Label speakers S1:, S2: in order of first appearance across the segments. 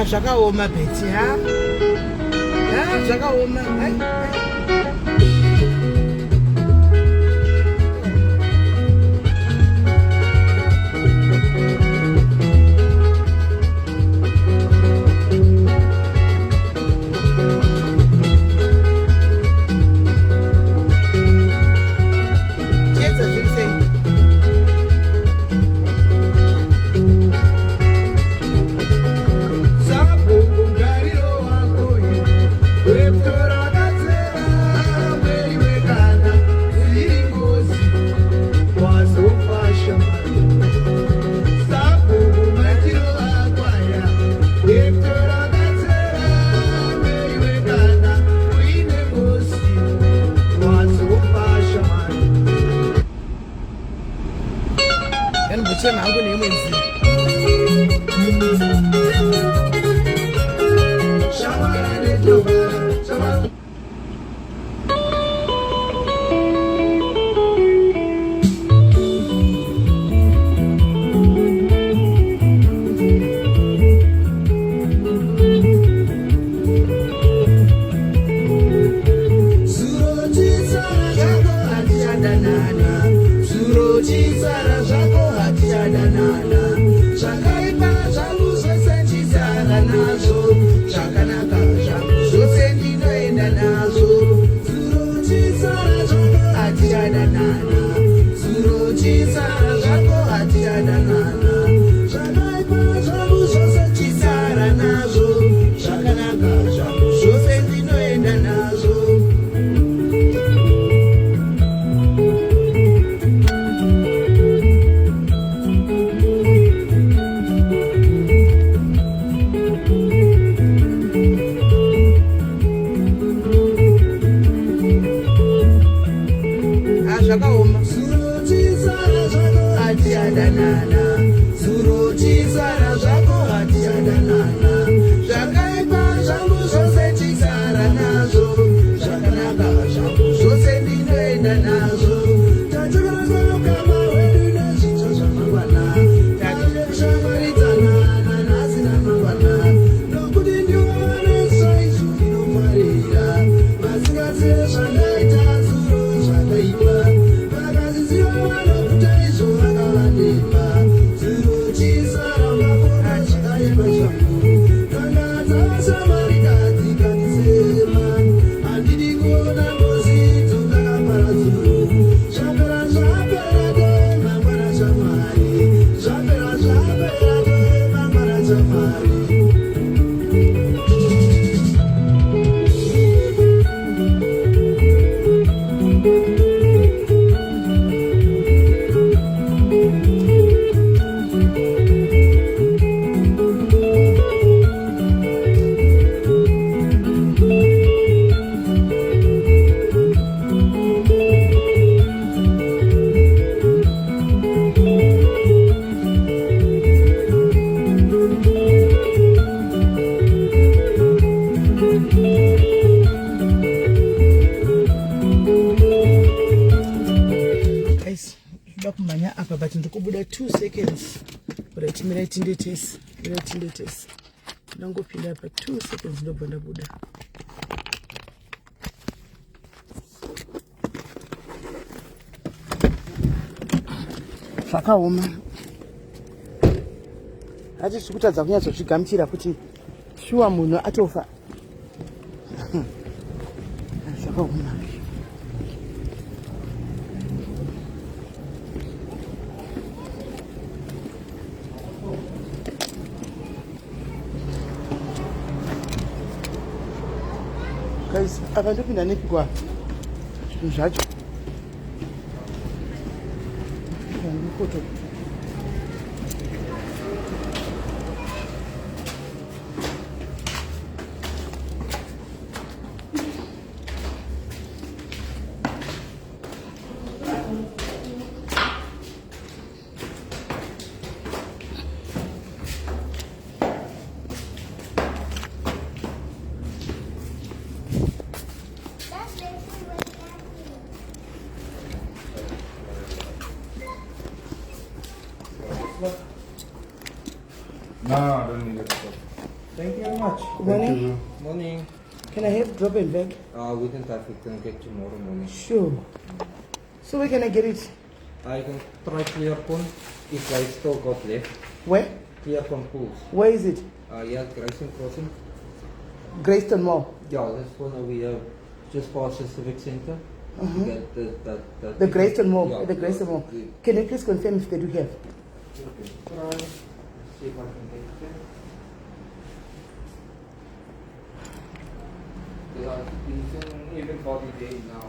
S1: Zvakaoma beti ha zvakaoma but ndikubuda 2 seconds right tindetesi ndangopinda pa 2 seconds ndobva ndabuda zvakaoma hatisi kutadza kunyatsozvigamuchira kuti shuwa munhu atofa zvakaoma Guys, akandopinda nepikwa zvinhu zvacho foto.
S2: No, I don't need it. Thank you very much.
S1: Good morning.
S2: Morning.
S1: Can I have drop and bag?
S2: We don't have it. Can get tomorrow morning.
S1: Sure. So where can I get it?
S2: I can try Clearcon if I still got left.
S1: Where?
S2: Clearcon pools.
S1: Where is it?
S2: Yeah, Grayson Crossing.
S1: Greyston Mall.
S2: Yeah, that's one over here, just past the Civic Center. You get
S1: The Greyston Mall.
S2: Yeah,
S1: The Greyston Mall.
S2: the-
S1: Can you please confirm if they do have?
S2: Okay, try. See if I can get it there. Yeah, even for the day now.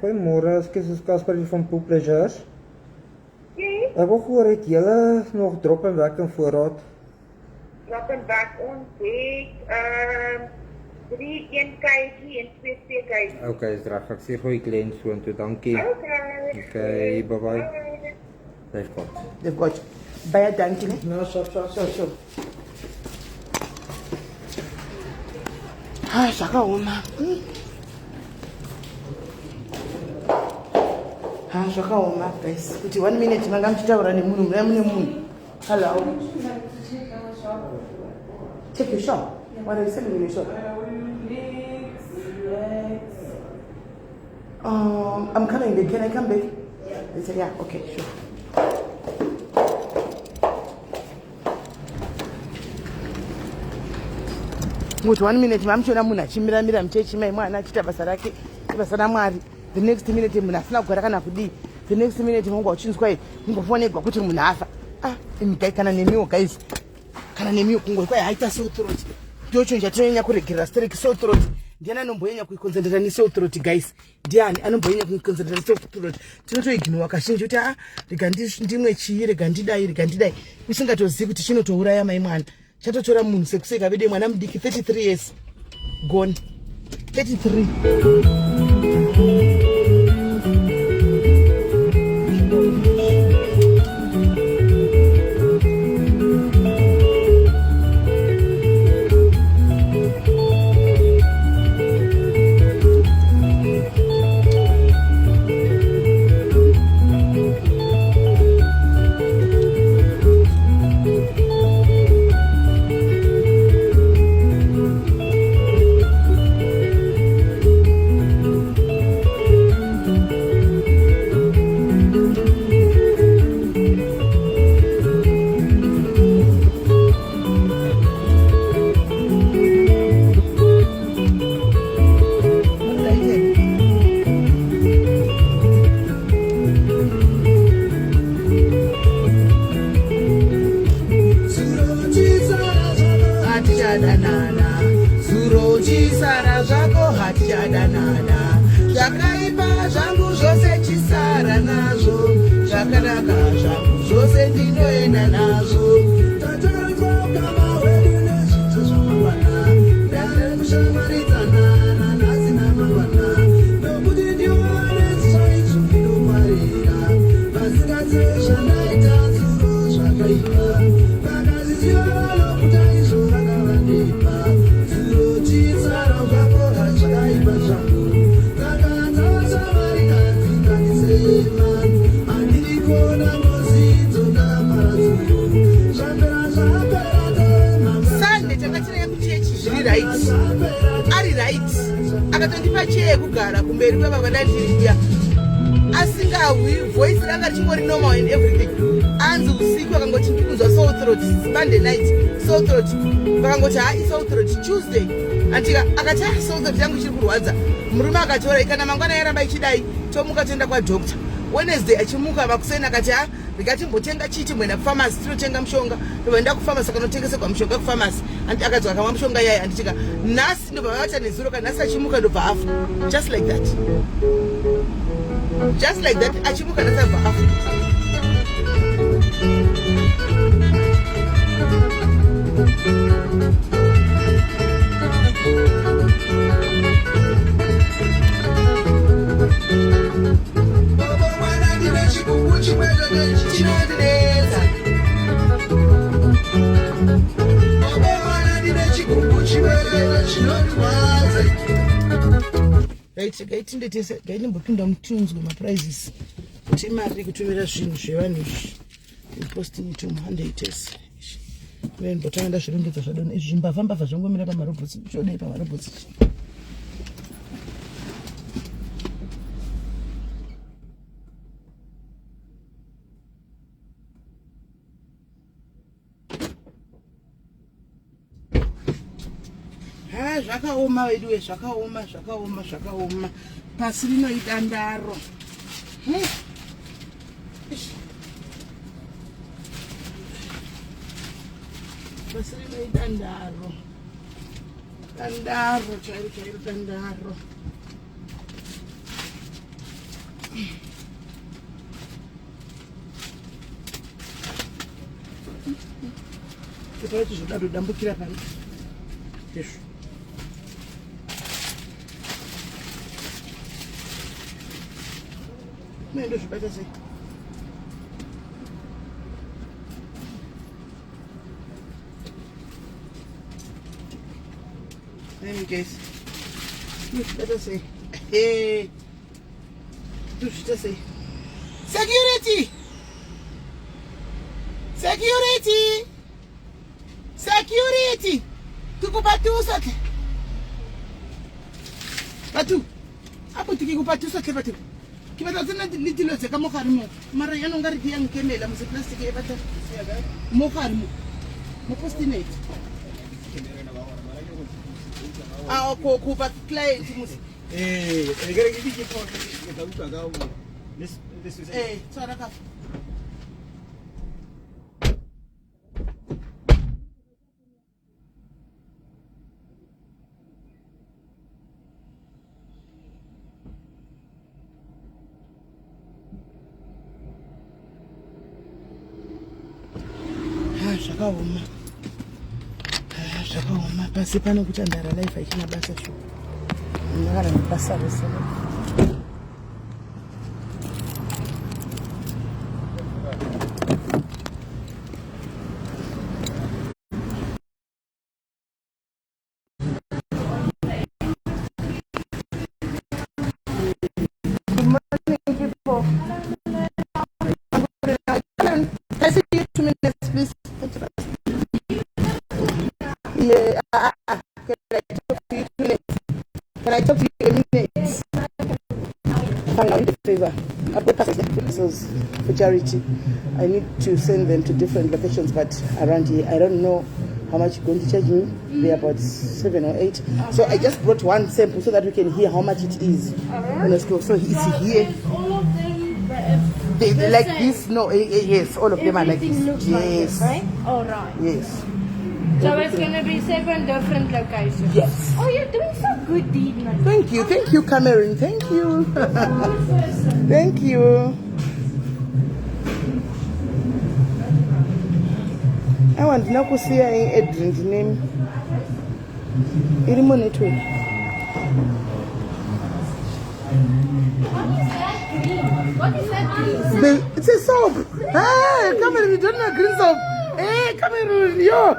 S2: Goeiemôre, ek is Casper hier van Pool Pleasures.
S3: Yes,
S2: Ek wil gehoor het julle nog drop en werk in voorraad.
S3: drop en back ons het 3 1 kg en 2 2 kg.
S2: Okay, is reg. Ek sien goeie kliënt so intoe. Dankie. Okay, bye bye. They've got.
S1: They've got Baie dankie, né?
S2: No, sure.
S1: Sure. Ai, zvakaoma. Zvakaoma, guys. Kuti 1 minute manga muchitaura nemunhu, muna mune munhu. Hello. Check your shop. What are you selling in your shop? I'm coming back. Can I come back? They said, yeah, okay, sure. With 1 minute, mamchona munhu achimiramira muchechi mai mwana achita basa rake, basa raMwari. The next minute munhu asina kugara kana kudii. The next minute mungu uchinzwa mungofonegwa kuti munhu afa. Imigai kana nemiwo guys. Kana nemiwo kungori kwai haita sore throat. Ndocho njatinonyanya kuregerera steric sore throat. Ndiani anomboenya kuikonzentrata nesore throat guys? Ndiani anomboenya kuikonzentrata nesore throat? Tinotoignora kazhinji kuti rega ndimwe chii, rega ndidai. Usingatozivi kuti chinotouraya mai mwana. Chatotora munhu sekuseka vede mwana mudiki 33 years. Gone. 33. Sara zvako hatichadanana, zvakaipa zvangu zvose chisara nazvo, zvakanaka zvangu zvose ndinoenda nazvo. Tatorwa kama wedu nezvidzo zvamangwana, ndare kushamaridzana nanhasi namangwana, nokuti ndiwane zvaizvo ndinoparira, vasingazive zvandaita dzuro zvakaipa, vakaziziva vanokuta izvo vakavandipa. Ari right akatondipa cheye kugara kumberi kwebaba ndandiriya anga voice ranga chingori normal and everything. Anzi usiku akangoti ndikuzwa sore throat Monday night sore throat. Vakangoti hai sore throat Tuesday. Antika akati sore throat yangu chiri kurwadza. Murume akatora ikana mangwana yaramba ichidai tomuka toenda kwa doctor. Wednesday achimuka vakusena akati ndikatimbotenga chiti mwena kupharmacy tinotenga mushonga ndoenda kupharmacy kanotengeserwa mushonga kupharmacy anti akadzoka akamwa mushonga iyaya anditika nhasi ndobva vaita nezuro kana nhasi achimuka ndobva afa just like that achimuka nhasi abva afa. Gaitimbopinda mutunzwe maprizes kuti imari kutumira zvinhu zvevanhu posting to handaites mbotanga ndazvirongedza zvadona izvi zvimbavha zvangomira pamarobhotsi zvodai pamarobhotsi. Zvakaoma wedu zvakaoma pasi rinoidandaro pasi rinoidandaro chairo dandaro kuti zvodaro dambukira pano izvo. Mendo zvibata sei? Name guys. Zvibata sei? Zvibata sei? Security! Tukupatusa ke. Batu. Apo tikikupatusa ke batu. Kibata tsena litilo tse ka mogare mo mara ya nonga re di yang kemela mo se plastic e bata mogare mo postinate ko ba client mo gere ke di ko ka uka ga mo this is tsara ka zvakaoma pasi pano kuti andara life achina basa shu ndakana nebasa rese Can I talk to you a minute? Fine, I'll do a favor. I've got pesos for charity. I need to send them to different locations, but around here, I don't know how much you're going to charge me. They're about 7 or 8. So I just brought one sample so that we can hear how much it is. So it's here.
S4: All of them
S1: they like same. This? No, yes, all of them are like this. Yes.
S4: Like this, right? All right.
S1: Yes.
S4: So it's going to be 7 different locations?
S1: Yes.
S4: Oh, you're doing so good, Dina.
S1: Thank you, Cameron. Thank you. Thank you. I want to see a drink name. Irimo network.
S4: What is that green?
S1: It's a soap. Hey, Cameron, you don't know green soap. Hey, Cameron, yo.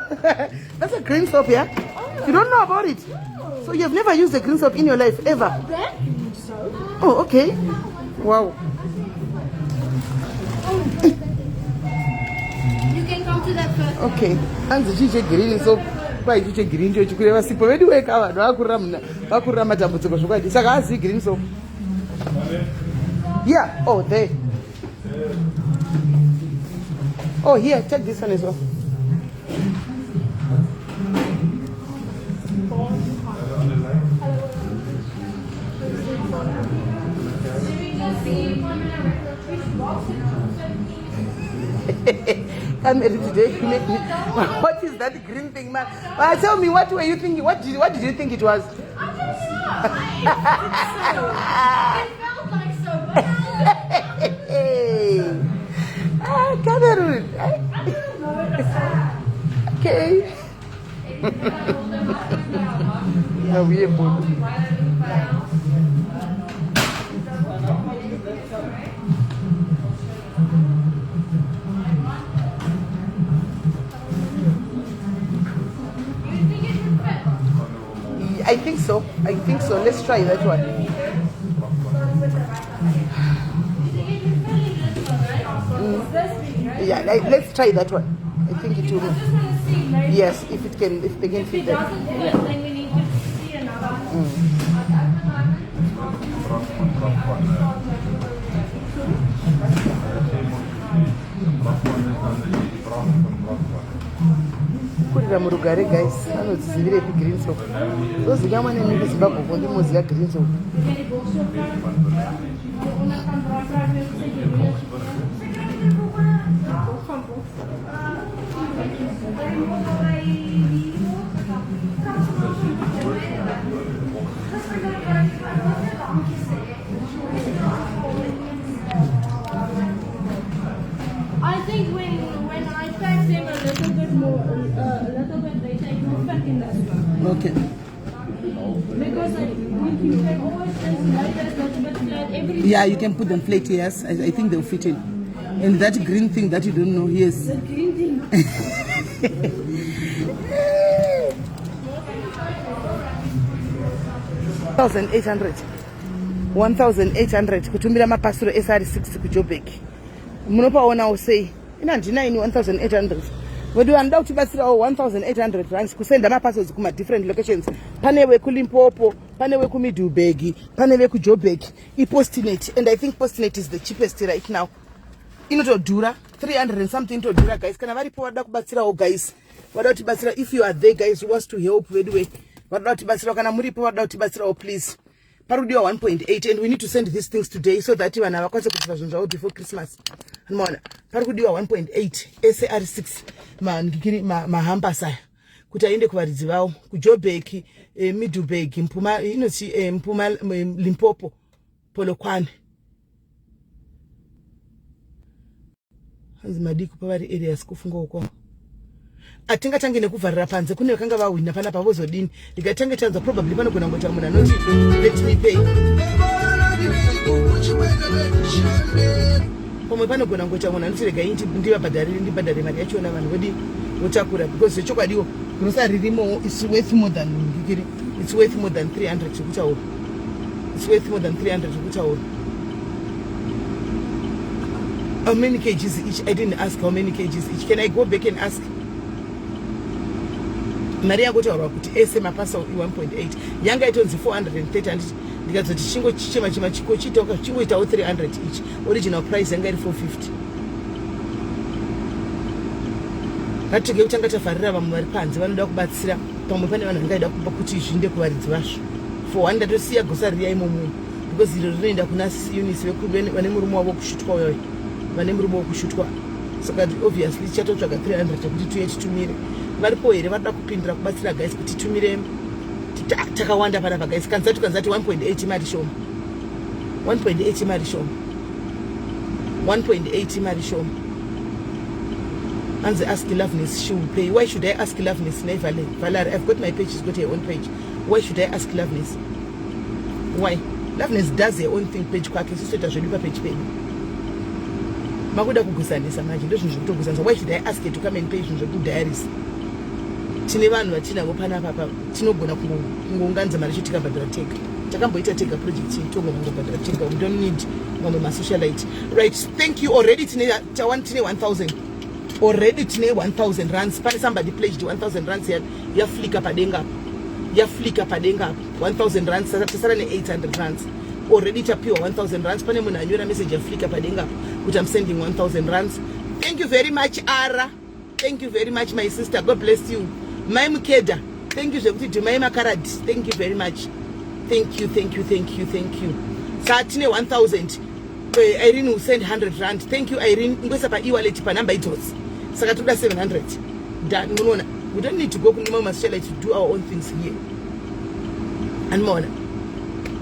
S1: That's a green soap, yeah? Oh, you don't know about it? No. So you've never used a green soap in your life, ever?
S4: That green soap?
S1: Oh, okay. Wow.
S4: You can come to that first.
S1: Okay. And the GJ green soap. Why GJ green? You could ever see when you wake up. Wakurama tambutsiko zvakadi. Saka azi green soap. Yeah. Oh, there. Oh, here, take this one as well. Come here today. What is that green thing, man? Tell me, what were you thinking? What did you think it was?
S4: I don't know. It felt like so, but
S1: Cameroon. Okay. Yeah, we are both. I think so. Let's try that one. Yeah, let's try that one. I think it will. Yes, if they can fit that.
S4: then we need to see another one.
S1: Kurira murugare guys, anodzivire green soap. Those nyama nemi Zimbabwe ndi mozi ya green soap.
S4: I think when I pack them a little bit more, a little bit later, it will fit in this one.
S1: Okay.
S4: Because you can always just lay this little bit flat every.
S1: Yeah, you can put them flat, yes. I think they'll fit in. And that green thing that you don't know, yes.
S4: The green thing.
S1: 1,800 kutumbira mapasuro SR6 kuJoburg. Munopaonawo sei ina ndinaini 1,800 wodi vanoda kutibatsirawo 1,800 rands kusenda mapaswords kuma different locations. Pane wekuLimpopo, pane wekuMiddleburg, pane wekuJoburg, iPostnet, and I think Postnet is the cheapest right now. Inotodhura 300 and something inotodhura guys. Kana varipo vada kubatsirawo guys, vada kutibatsira. If you are there guys who wants to help, anyway, vada kutibatsirawo. Kana muripo vada kutibatsirawo please. Parudiwa 1.8 and we need to send these things today so that vana vakwanise kuti zvinhu zvavo before Christmas. Unoona parikudiwa 1.8 SAR6 mahambasaya kuti aende kuvaridzi vavo kuJoburg, Middleburg, Mpuma, Limpopo, Polokwane. Hanzi madiki pavari areas kufunga uko. Atingatange nekuvharira panze kune vakanga vahwina panapa vozodini. Ndikatange tanza probably panogona ngoita munhu anoti let me pay. Pomwe panogona ngoita munhu anoti regai ndibhadhare mari yachona vanhu vodi votakura because zvechokwadiwo grosa ririmo is worth more than 300 zvekutaura. It's worth more than 300 zvekutaura. How many kgs each? I didn't ask how many kgs each. Can I go back and ask? Mari yangotaurwa kuti ese mapasa 1.8 yanga itonzi 430 anditi ndikazoti chingo chima chiko chitoka chingoitawo 300 each. Original price yanga iri 450. Ngatinge kutanga tavharira vamwe vari panze vanoda kubatsira. Pamwe pane vanhu vangaida kupa kuti zvinde kuvaridzi vazvo. For one ndatosiya gosa riya imomo because iro rinoenda kuna Eunice vane murume wavo kushutwa uyoyo. Vane murume wokushutwa. Saka obviously chatotsvaga 300 kuti tuye titumire. Varipo here vanoda kupindira kubatsira guys kuti tumire takawanda panapa guys. Kanzati 1.8 mari shoma. 1.8 mari shoma. 1.8 mari shoma. And they ask Loveness, she will pay. Why should I ask Loveness? Valerie, I've got my page, she's got her own page. Why should I ask Loveness? Why? Loveness does her own thing page kwake, sister tazvolipa page pay. Makuda kugusanisa manje ndozvinhu zvekutogusanisa. Why should I ask her to come and pay zvinhu zvekudiaries? Tine vanhu vatinavo panapa tinogona kungounganidza mari yacho tikabhadhara tega. Takamboita tega project togona kungobhadhara tega. We don't need mamwe masocialite. Right, thank you. Already tine 1,000. Already tine 1,000 rands. Pane somebody pledged 1,000 rands here. Yaflika padenga. 1,000 rands. Tasara ne 800 rands. already tapiwa 1000 rands. Pane munhu anyora message yaflika padenga kuti I'm sending 1000 rands. Thank you very much, Ara. Thank you very much, my sister. God bless you. Mai Mukeda. Thank you zvekuti Mai Makarad. Thank you very much. Thank you. Satine 1000. Irene will send 100 rand. Thank you, Irene. Ngoisa pa e-wallet pa number itos. Saka toda 700. Done. No. We don't need to go to Mama Shella to do our own things here. And more.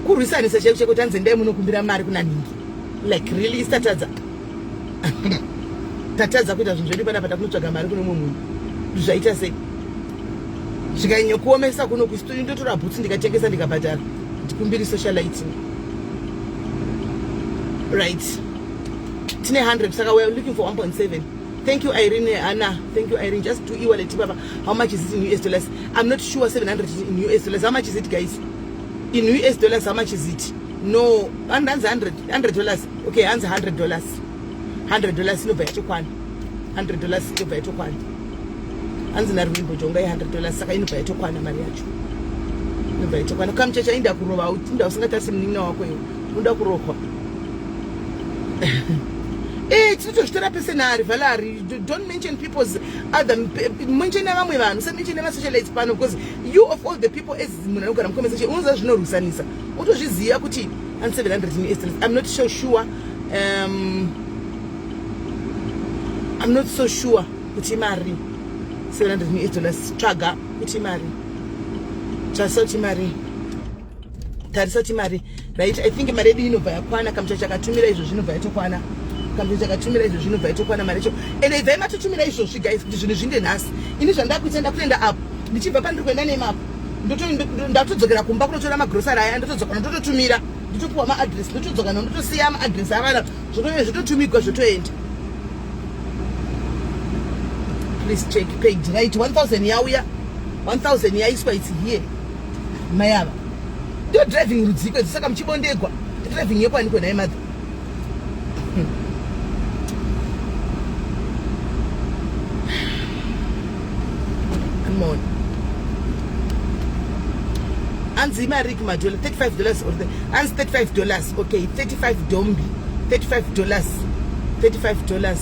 S1: Kurisa se cheko tanze ndai munokumbira mari kuna ningi. Like really statadza. Tatadza kuita zvinhu zvedu pana patakunotsvaga mari kuno munhu. Zvaita sei? Zvikanyanya kuomesa kuno kusituri ndotora bhutsi ndikatengesa ndikabhadhara. Ndikumbiri socialite. Right. Tine 100 saka we are looking for 1.7. Thank you, Irene, Anna. Thank you, Irene. Just do e-wallet, Papa. How much is it in US dollars? I'm not sure. 700 in US dollars. How much is it, guys? In US dollars, how much is it? No, $100. Okay, $100. $100 no better one. $100 no better one. Anzina rimbo jonga $100 saka ino better one mari yacho. No better one. Come checha inda kurova utinda usingata simnina wako yo. Unda kurokwa. It's not a personal Valerie. Don't mention people's other mention vamwe vanhu. Say mention nema socialite pano because you of all the people as munanogara mukonversation unza zvinorusanisa. Utozviziva kuti and 700 in US dollars. I'm not so sure. I'm not so sure kuti mari 700 in US dollars. Traga kuti mari. Trasoti mari. Tarisoti mari. Right? I think mari yedu inobva yakwana kamchacha katumira izvo zvinobva yatokwana. Kamchacha izvo zvinobva yatokwana mari yacho. And if I'm atotumira izvo guys kuti zvinhu zvinde nhasi. Ini zvandakuita ndakuenda up. Ndichibva pandiri kuenda nemap. Ndatodzokera kumba kunotora magrocery aya ndotodzoka ndototumira. Nditopuwa ma-address ndotodzoka ndotosiya ma-address avana zvototumigwa zvotoenda. Please check page right 1000 yauya 1000 yaiswa it's here mayava ndo driving rudziko saka muchibondegwa driving yekwani kona emadha come on anzi mari kumadola $35 or anzi $35 okay $35 dombi $35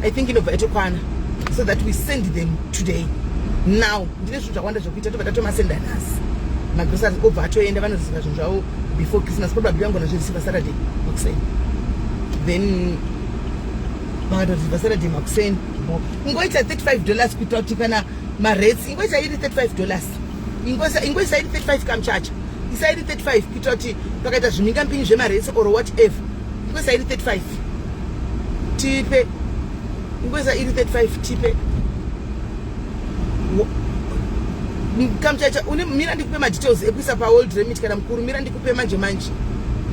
S1: I think inobva yatokwana so that we send them today now ndine zvinhu zvakawanda zvokuita tobva tatomasenda nhasi magroceries obva atoenda vanoziva zvinhu zvavo before Christmas probably vangona zvirisiva Saturday makuseni then vakatozviva Saturday makuseni ingoita $35 kuita kuti kana maretsi ingoita iri $35 ingoisa iri 35 kamchacha isairi 35 kuita kuti pakaita zvimhingampinyi zvemaretsi or whatever ingoisa iri 35 tipe ingoisa iri 35 tipe kamchacha mira ndikupe madetails ekuisa paold remit kana mukuru mira ndikupe manje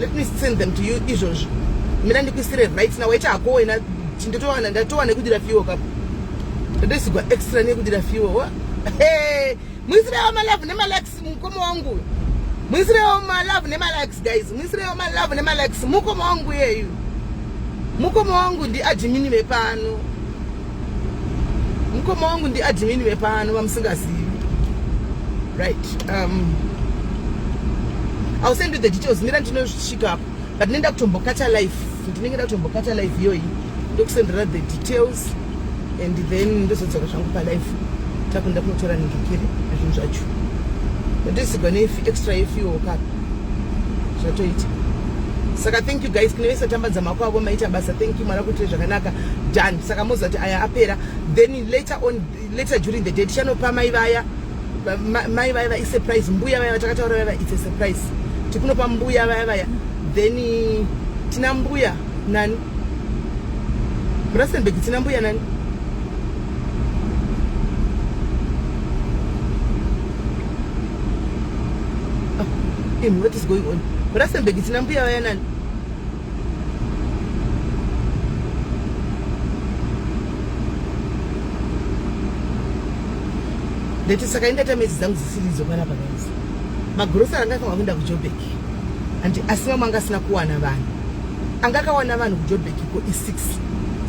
S1: let me send them to you izvozvo mira ndikuisire right now waita hako wena ndatowana nekudira fiwo kapo ndosigwa extra nekudira fiwo muisirewo malove nemalax mukoma wangu muisirewo malove nemalax guys muisirewo malove nemalax mukoma wangu yeyu mukoma wangu ndi admin vepano mukoma wangu ndi admin vepano vamusingazivi right I'll send you the details mira ndinosvika apo but ndinenda kutombokata life ndinenge ndatombokata life iyoyi ndokusendera the details and then ndozodzoka zvangu palife takunda kunotora ningikiri zvinhu zvacho ndosigwa extra yefiwo kapi zvatoita saka thank you guys kune vese tambadza mako avo maita basa thank you mara kuti zvakanaka done saka mozati aya apera then later during the day tichanopa mai vaya isurprise mbuya vaya vatakataura vaya it's a surprise tikunopa mbuya vaya then tina mbuya nani Rustenburg tina mbuya nani what is going on Rustenburg tina mbuya vaya nani ndeti saka indata mezi dzangu zisiridzo kana pakaisa magrocery angakanga kuenda kuJoburg and asi mamwe angasina kuwana vanhu angakawana vanhu kuJoburg ko i6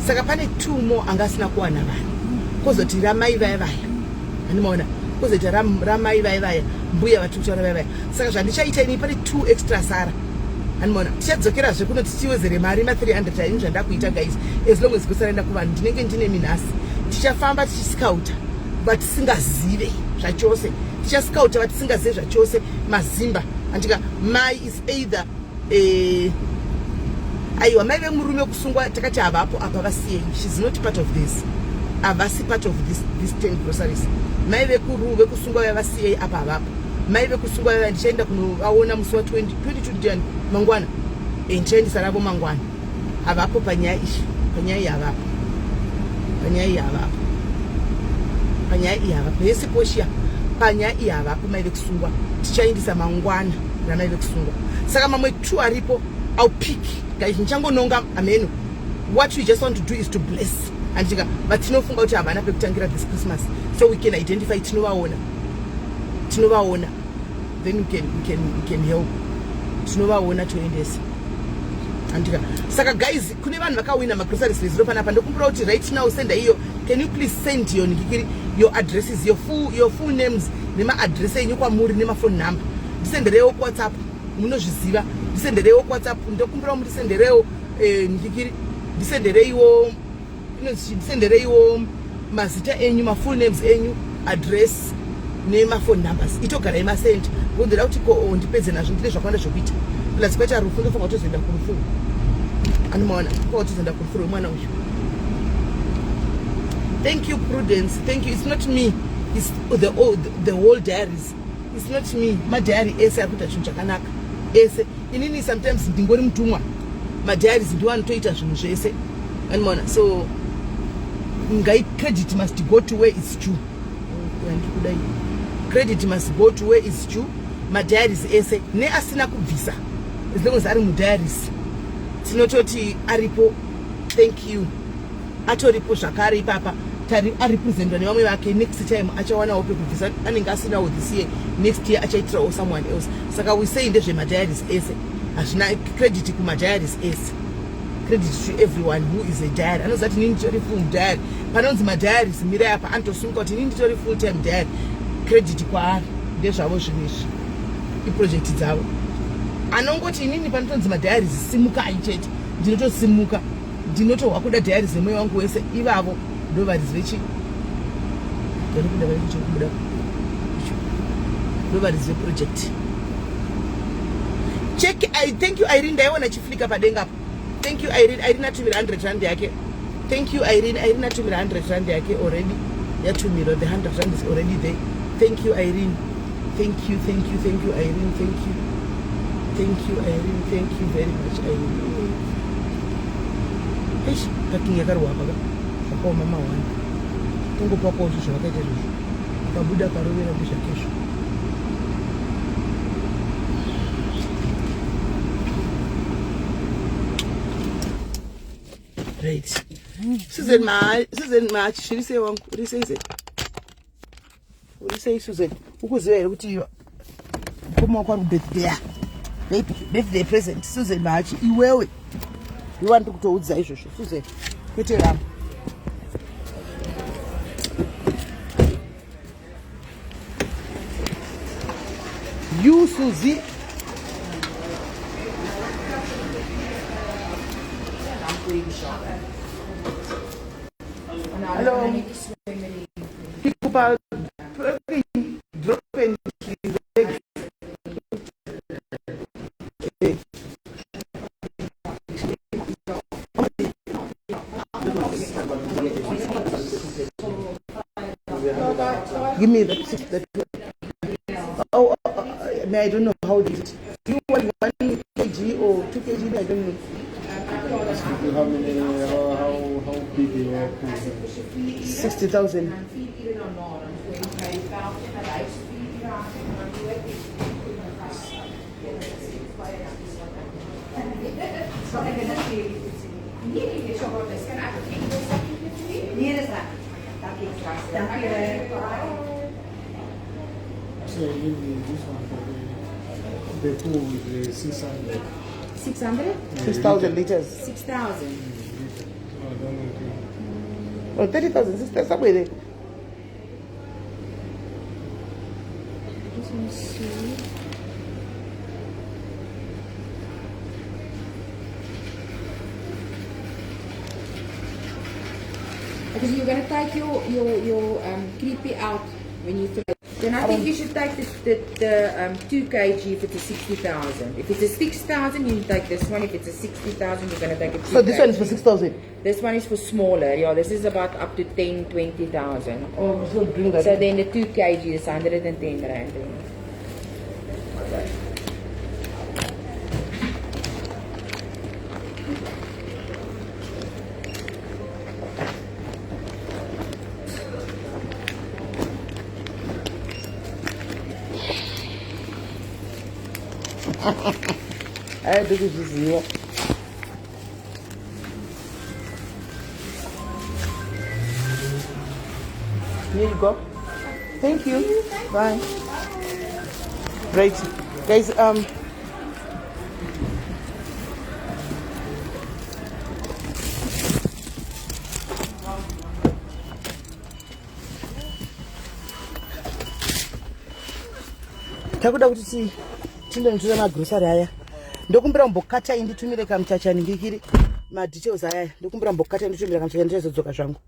S1: saka pane 2 more angasina kuwana vanhu kozoti ramai vaya Handimaona kuzoita ramai vaya mbuya vatikutora vaya. Saka zvandichaita ini pane 2 extra sara. Handimaona tichadzokera zvekuno tichiwedzere mari ma 300 aini zvandakuita guys, as long as kusarenda kuvanhu ndinenge ndine minhasi. Tichafamba tichiscouta vatisingazive zvachose, tichascouta vatisingazive zvachose mazimba. Andika mai is either aiwa mai vemurume kusungwa takati havapo apa vasiyei. She's not part of this. Avasi part of this 10 groceries. Mai vekusungwa vavasiyei apa havapo. Mai vekusungwa vava ndichaenda kunovaona musi wa 22 Jan mangwana. Ndichaendesa navo mangwana. Havapo panyaya ishi. Panyaya iyi havapo. Panyaya iyi havapo. Panyaya iyi havapo. Yese poshia. Panyaya iyi havapo mai vekusungwa. Tichaendesa mangwana ramai vekusungwa. Saka mamwe 2 aripo. I'll pick. Guys, nchangononga ameno. What we just want to do is to bless. Andika vatinofunga kuti havana pekutangira this Christmas, so we can identify tinovaona, then we can help. Tinovaona toendesa. Andika saka guys, kune vanhu vakawina magroceries veziro panapa. Ndokumbura kuti right now senda iyo, can you please send your addresses, your full names nema address enyu kwamuri nema phone number. Ndisenderewo ku WhatsApp, munozviziva. Ndisenderewo ku WhatsApp, ndokumbura mundisenderewo ndisendereiwo mazita enyu, ma full names enyu, address nema phone numbers. Itogara imasenda ngonzera kuti ndipedze nazvo ndine zvakawanda zvokuita. Plus kwacha rufu ndofunga kuti tozoenda kurufu. Anomaona kwa tozoenda kurufu mwana uyu. Thank you Prudence, thank you. It's not me, it's the whole diaries. It's not me. My diary ese akuita zvinhu zvakanaka ese. Inini sometimes ndingori mutumwa. My diaries ndiwo anotoita zvinhu zvese. Anomaona, so credit must go to where it's due. Credit must go to where it's due. Madiaries ese ne asina kubvisa, as long as ari mudiaries tinototi aripo. Thank you. Atoripo zvakare ipapa arepresentwa nevamwe vake. Next time achawanawo pekubvisa, anenge asinawo this year, next year achaitirawo someone else. Saka we say ndezvemadiaries ese, hazvina credit kumadiaries ese. Credit to everyone who is a diary. Anoziva kuti nini nditori full diary. Panonzi madiaries mirai apa anotosunga kuti nini nditori full time diary. Credit kwaari ndezvavo zvinezvi iproject dzavo. Anongoti inini panotonzi madiaries simukai chete, ndinotosimuka, ndinotohwa kuda diaries zemwoyo wangu wese. Ivavo ndo varizive chi ndo varizive project. Check. Thank you Irene, ndaiona chiflika padenga apa. Thank you Irene. Irene atumira 100 rand yake. Thank you Irene. Irene atumira 100 rand yake already. Yatumira, the 100 rand is already there. Thank you Irene. Thank you Irene. Thank you Irene. Thank you very much Irene. Eish, parking yakarwa apa ka. Kwa mama wangu. Tungo pako kuti zvakaita izvo. Kabuda karovera ndizvakesho. Right. Susan March, shirise wangu, riseize. Urisei Susan. Ukuziva here kuti koma kwa birthday. Birthday present Susan March iwewe. You want kutoudza izvozvo Susan. Kwete rama. You Susie. Hello. People dropping. Give me that. Oh, I don't know how it is. Do you want 1 kg or 2 kg? I don't know.
S5: How many? How big you are?
S1: 60,000.
S5: So you need this one for the pool with the 600.
S6: 600?
S1: 6,000 liters.
S6: 6,000.
S5: I don't know.
S1: Well, 30,000 somewhere there.
S6: me see. Because you're going to take your creepy out when you fill it. Then I think you should take the 2 kg if it's a 60,000. If it's a 6,000, you take this one. If it's a 60,000, you're going to take a 2
S1: So this
S6: kg.
S1: one is for 6,000.
S6: This one is for smaller. Yeah, this is about up to 10, 20,000.
S1: Oh, so bring that.
S6: So then the 2 kg is 110 rand. Okay.
S1: I do this here. Here you go. Thank you. Bye. Right, guys. Takuda kuti tindonitora magrosari aya ndokumbira mbokata inditumire kamuchacha ningikiri madetails aya ndokumbira mbokata nditumire kamuchacha ndichazodzoka zvangu.